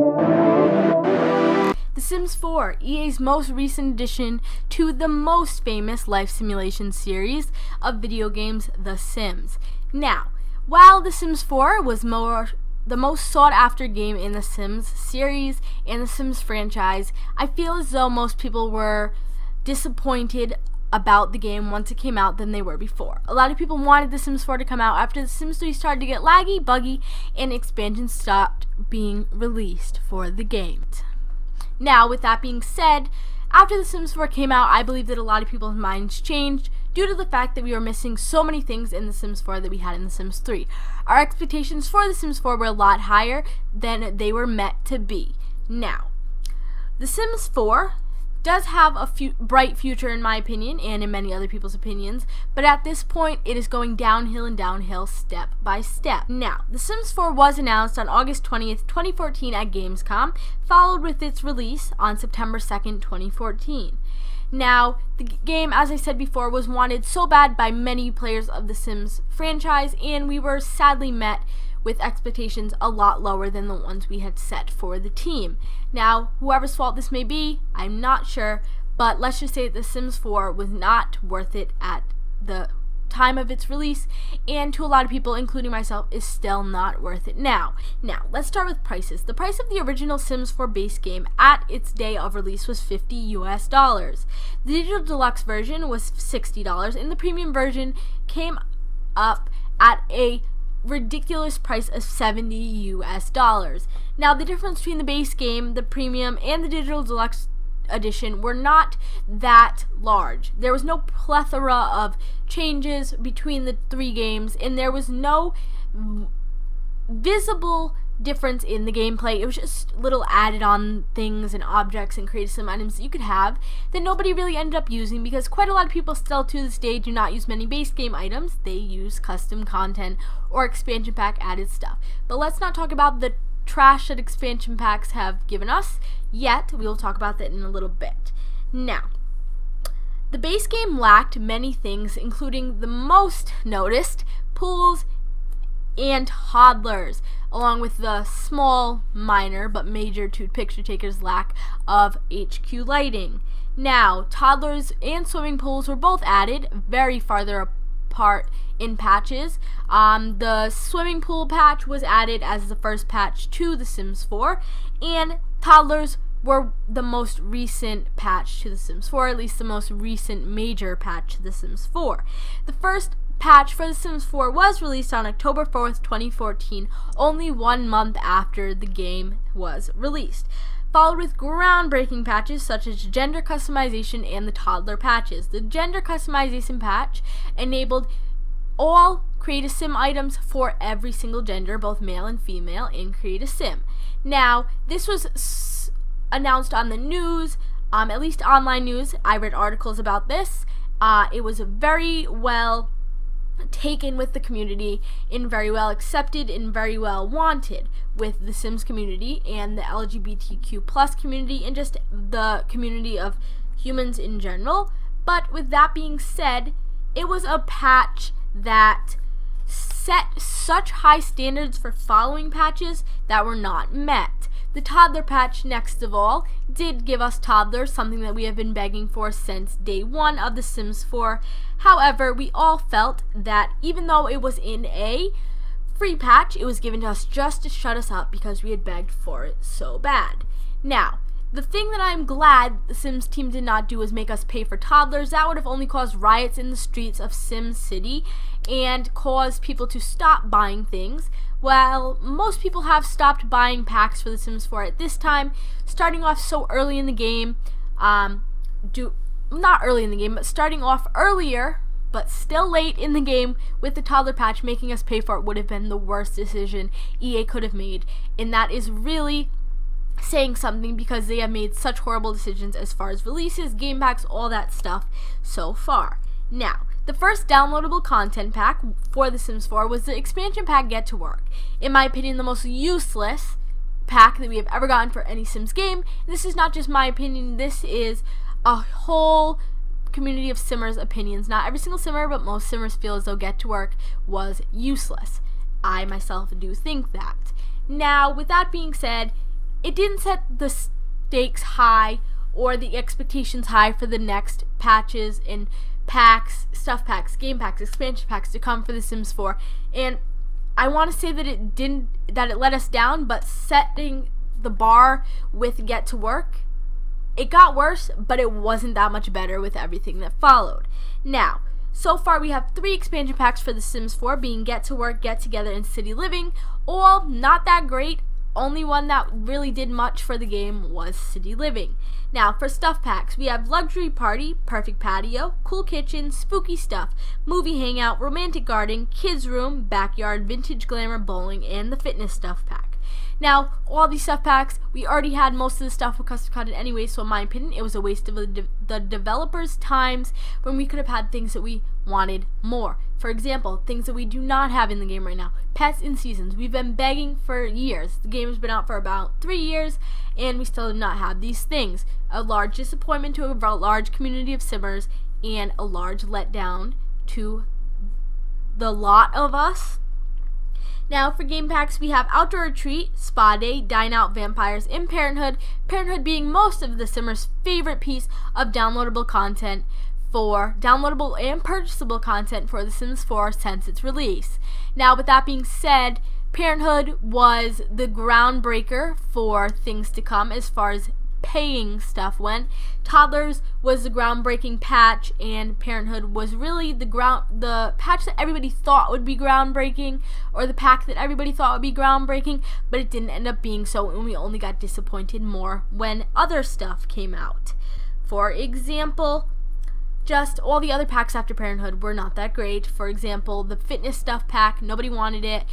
The Sims 4, EA's most recent addition to the most famous life simulation series of video games, The Sims. Now, while The Sims 4 was the most sought after game in the Sims series and the Sims franchise, I feel as though most people were disappointed about the game once it came out than they were before. A lot of people wanted The Sims 4 to come out after The Sims 3 started to get laggy, buggy, and expansions stopped being released for the game. Now, with that being said, after The Sims 4 came out, I believe that a lot of people's minds changed due to the fact that we were missing so many things in The Sims 4 that we had in The Sims 3. Our expectations for The Sims 4 were a lot higher than they were meant to be. Now, The Sims 4 does have a bright future in my opinion and in many other people's opinions, but at this point it is going downhill and downhill step by step. Now, The Sims 4 was announced on August 20th, 2014 at Gamescom, followed with its release on September 2nd, 2014. Now, the game, as I said before, was wanted so bad by many players of the Sims franchise, and we were sadly met with expectations a lot lower than the ones we had set for the team. Now, whoever's fault this may be, I'm not sure, but let's just say that The Sims 4 was not worth it at the time of its release, and to a lot of people, including myself, is still not worth it now. Now, let's start with prices. The price of the original Sims 4 base game at its day of release was $50 US. The digital deluxe version was $60, and the premium version came up at a ridiculous price of $70 US. Now, the difference between the base game, the premium, and the digital deluxe edition were not that large. There was no plethora of changes between the three games, and there was no visible difference in the gameplay. It was just little added on things and objects and creative sim items that you could have that nobody really ended up using, because quite a lot of people still to this day do not use many base game items. They use custom content or expansion pack added stuff. But let's not talk about the trash that expansion packs have given us yet. We will talk about that in a little bit. Now, the base game lacked many things, including the most noticed, pools and toddlers, along with the small, minor, but major to picture takers lack of HQ lighting. Now, toddlers and swimming pools were both added very farther apart in patches. The swimming pool patch was added as the first patch to The Sims 4, and toddlers were the most recent patch to The Sims 4, at least the most recent major patch to The Sims 4. The first patch for The Sims 4 was released on October 4th, 2014, only 1 month after the game was released, followed with groundbreaking patches such as gender customization and the toddler patches. The gender customization patch enabled all create a sim items for every single gender, both male and female, in create a sim. Now, this was announced on the news, at least online news. I read articles about this. It was very well taken with the community and very well accepted and very well wanted with the Sims community and the LGBTQ plus community and just the community of humans in general. But with that being said, it was a patch that set such high standards for following patches that were not met. The toddler patch, next of all, did give us toddlers, something that we have been begging for since day one of The Sims 4. However, we all felt that even though it was in a free patch, it was given to us just to shut us up because we had begged for it so bad. Now, the thing that I'm glad the Sims team did not do was make us pay for toddlers. That would have only caused riots in the streets of Sim City and caused people to stop buying things. Well, most people have stopped buying packs for The Sims 4 at this time, starting off so early in the game, not early in the game, but starting off earlier, but still late in the game with the toddler patch, making us pay for it would have been the worst decision EA could have made, and that is really saying something because they have made such horrible decisions as far as releases, game packs, all that stuff so far. Now, the first downloadable content pack for The Sims 4 was the expansion pack Get to Work. In my opinion, the most useless pack that we have ever gotten for any Sims game. And this is not just my opinion, this is a whole community of Simmers' opinions. Not every single Simmer, but most Simmers feel as though Get to Work was useless. I myself do think that. Now, with that being said, it didn't set the stakes high or the expectations high for the next patches and packs, stuff packs, game packs, expansion packs to come for The Sims 4. And I want to say that it let us down, but setting the bar with Get to Work, it got worse, but it wasn't that much better with everything that followed. Now, so far we have 3 expansion packs for The Sims 4, being Get to Work, Get Together, and City Living. All not that great. Only one that really did much for the game was City Living. Now, for stuff packs, we have Luxury Party, Perfect Patio, Cool Kitchen, Spooky Stuff, Movie Hangout, Romantic Garden, Kids Room, Backyard, Vintage Glamour, Bowling, and the Fitness Stuff Pack. Now, all these stuff packs, we already had most of the stuff with custom content anyway, so in my opinion, it was a waste of the developers' times when we could have had things that we wanted more. For example, things that we do not have in the game right now. Pets in Seasons. We've been begging for years. The game has been out for about 3 years, and we still do not have these things. A large disappointment to a large community of Simmers, and a large letdown to the lot of us. Now, for game packs, we have Outdoor Retreat, Spa Day, Dine Out, Vampires, and Parenthood. Parenthood being most of the Simmers' favorite piece of downloadable content for downloadable and purchasable content for The Sims 4 since its release. Now, with that being said, Parenthood was the groundbreaker for things to come as far as paying stuff went. Toddlers was the groundbreaking patch, and Parenthood was really the patch that everybody thought would be groundbreaking, or the pack that everybody thought would be groundbreaking, but it didn't end up being so, and we only got disappointed more when other stuff came out. For example, just all the other packs after Parenthood were not that great. For example, the Fitness Stuff Pack, nobody wanted it.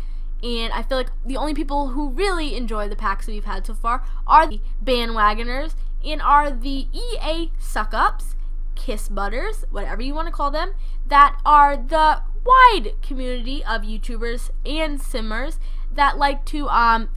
And I feel like the only people who really enjoy the packs that we've had so far are the bandwagoners and are the EA suck-ups, kiss butters, whatever you want to call them, that are the wide community of YouTubers and Simmers that like to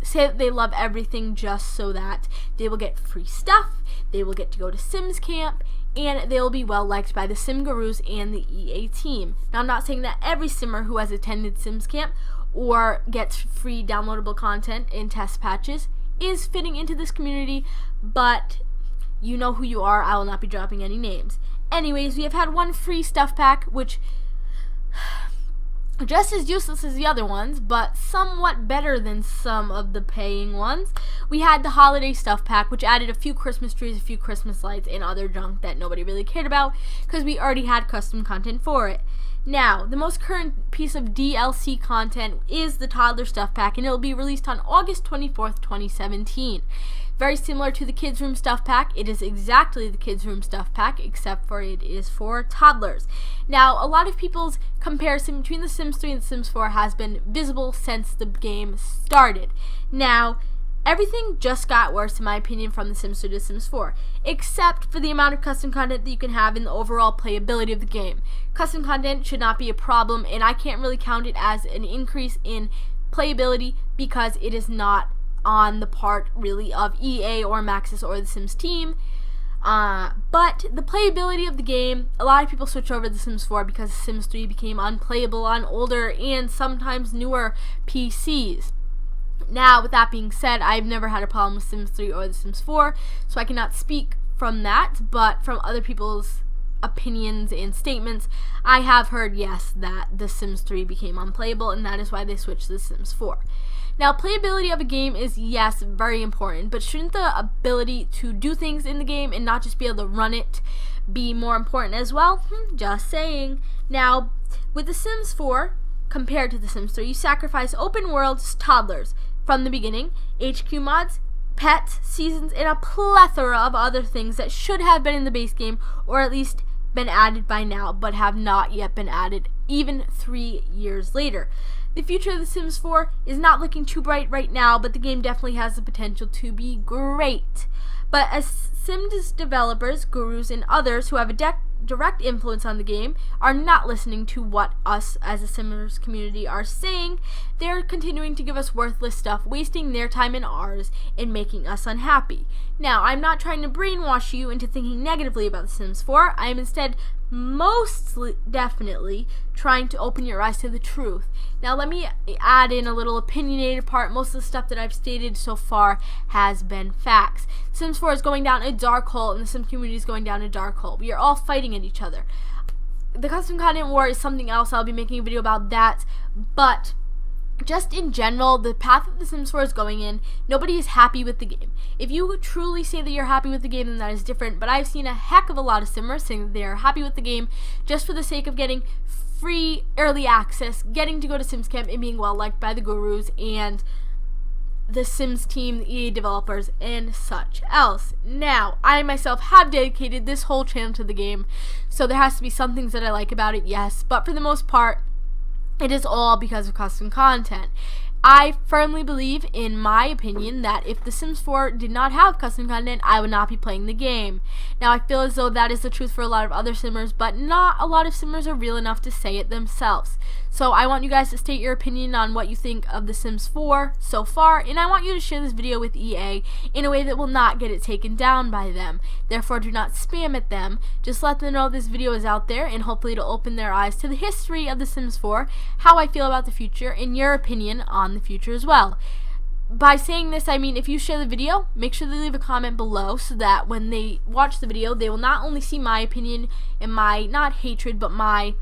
say that they love everything just so that they will get free stuff, they will get to go to Sims Camp, and they will be well liked by the Sim Gurus and the EA team. Now, I'm not saying that every Simmer who has attended Sims Camp or gets free downloadable content in test patches is fitting into this community, but you know who you are. I will not be dropping any names. Anyways, we have had one free stuff pack, which just as useless as the other ones, but somewhat better than some of the paying ones. We had the holiday stuff pack, which added a few Christmas trees, a few Christmas lights, and other junk that nobody really cared about because we already had custom content for it. Now, the most current piece of DLC content is the Toddler Stuff Pack, and it will be released on August 24th, 2017. Very similar to the Kids Room Stuff Pack. It is exactly the Kids Room Stuff Pack, except for it is for toddlers. Now, a lot of people's comparison between The Sims 3 and The Sims 4 has been visible since the game started. Now, everything just got worse, in my opinion, from The Sims 3 to The Sims 4, except for the amount of custom content that you can have and the overall playability of the game. Custom content should not be a problem, and I can't really count it as an increase in playability because it is not on the part, really, of EA or Maxis or the Sims team. But the playability of the game, a lot of people switch over to The Sims 4 because The Sims 3 became unplayable on older and sometimes newer PCs. Now, with that being said, I've never had a problem with Sims 3 or The Sims 4, so I cannot speak from that, but from other people's opinions and statements, I have heard, yes, that The Sims 3 became unplayable, and that is why they switched to The Sims 4. Now, playability of a game is, yes, very important, but shouldn't the ability to do things in the game and not just be able to run it be more important as well? Just saying. Now, with The Sims 4, compared to The Sims 3, you sacrifice open world toddlers from the beginning, HQ mods, pets, seasons, and a plethora of other things that should have been in the base game, or at least been added by now, but have not yet been added, even 3 years later. The future of The Sims 4 is not looking too bright right now, but the game definitely has the potential to be great. But as Sims developers, gurus, and others who have a direct influence on the game are not listening to what us as a Simmers community are saying, they're continuing to give us worthless stuff, wasting their time and ours, and making us unhappy. Now, I'm not trying to brainwash you into thinking negatively about The Sims 4. I am instead most definitely trying to open your eyes to the truth. Now, let me add in a little opinionated part. Most of the stuff that I've stated so far has been facts. Sims 4 is going down a dark hole, and the Sims community is going down a dark hole. We are all fighting at each other. The custom content war is something else. I'll be making a video about that, but just in general, the path that The Sims 4 is going in, nobody is happy with the game. If you truly say that you're happy with the game, then that is different, but I've seen a heck of a lot of Simmers saying that they are happy with the game just for the sake of getting free early access, getting to go to Sims Camp, and being well liked by the gurus and the Sims team, the EA developers, and such else. Now, I myself have dedicated this whole channel to the game, so there has to be some things that I like about it, yes, but for the most part, it is all because of custom content. I firmly believe, in my opinion, that if The Sims 4 did not have custom content, I would not be playing the game. Now, I feel as though that is the truth for a lot of other Simmers, but not a lot of Simmers are real enough to say it themselves. So I want you guys to state your opinion on what you think of The Sims 4 so far, and I want you to share this video with EA in a way that will not get it taken down by them. Therefore, do not spam at them. Just let them know this video is out there, and hopefully it'll open their eyes to the history of The Sims 4, how I feel about the future, and your opinion on the future as well. By saying this, I mean if you share the video, make sure they leave a comment below so that when they watch the video, they will not only see my opinion and my, not hatred, but my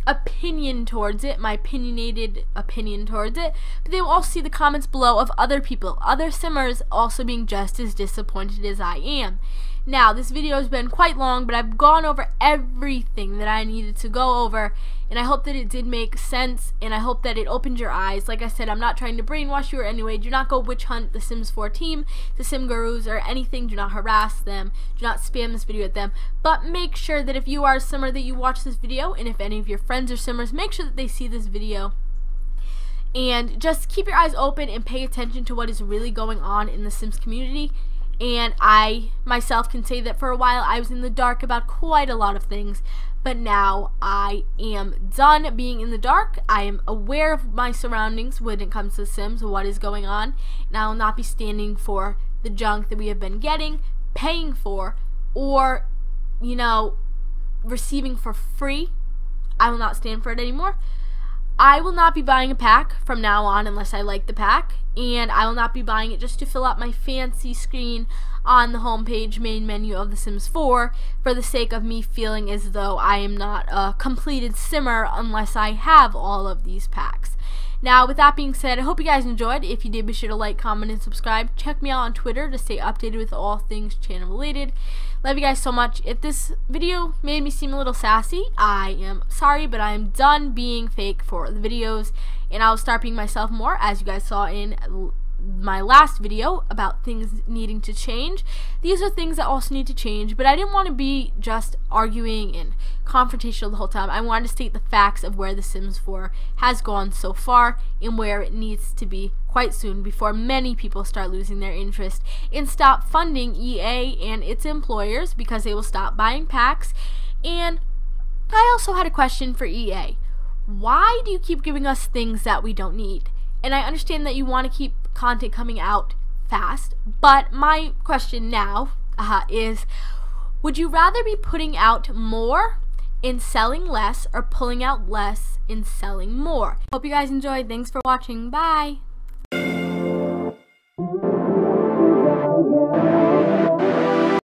opinion towards it, my opinionated opinion towards it, but they will also see the comments below of other people, other Simmers also being just as disappointed as I am. Now, this video has been quite long, but I've gone over everything that I needed to go over, and I hope that it did make sense, and I hope that it opened your eyes. Like I said, I'm not trying to brainwash you or anyway. Do not go witch hunt the Sims 4 team, the Sim Gurus, or anything. Do not harass them. Do not spam this video at them. But make sure that if you are a Simmer that you watch this video, and if any of your friends are Simmers, make sure that they see this video. And just keep your eyes open and pay attention to what is really going on in the Sims community. And I myself can say that for a while I was in the dark about quite a lot of things, but now I am done being in the dark. I am aware of my surroundings when it comes to Sims, what is going on, and I will not be standing for the junk that we have been getting, paying for, or, you know, receiving for free. I will not stand for it anymore. I will not be buying a pack from now on unless I like the pack, and I will not be buying it just to fill out my fancy screen on the homepage main menu of The Sims 4 for the sake of me feeling as though I am not a completed Simmer unless I have all of these packs. Now, with that being said, I hope you guys enjoyed. If you did, be sure to like, comment, and subscribe. Check me out on Twitter to stay updated with all things channel related. Love you guys so much. If this video made me seem a little sassy, I am sorry, but I am done being fake for the videos, and I'll start being myself more, as you guys saw in my last video about things needing to change. These are things that also need to change, but I didn't want to be just arguing and confrontational the whole time. I wanted to state the facts of where The Sims 4 has gone so far and where it needs to be quite soon before many people start losing their interest and stop funding EA and its employers because they will stop buying packs. And I also had a question for EA. Why do you keep giving us things that we don't need? And I understand that you want to keep content coming out fast, but my question now is, would you rather be putting out more and selling less, or pulling out less and selling more? Hope you guys enjoyed. Thanks for watching. Bye!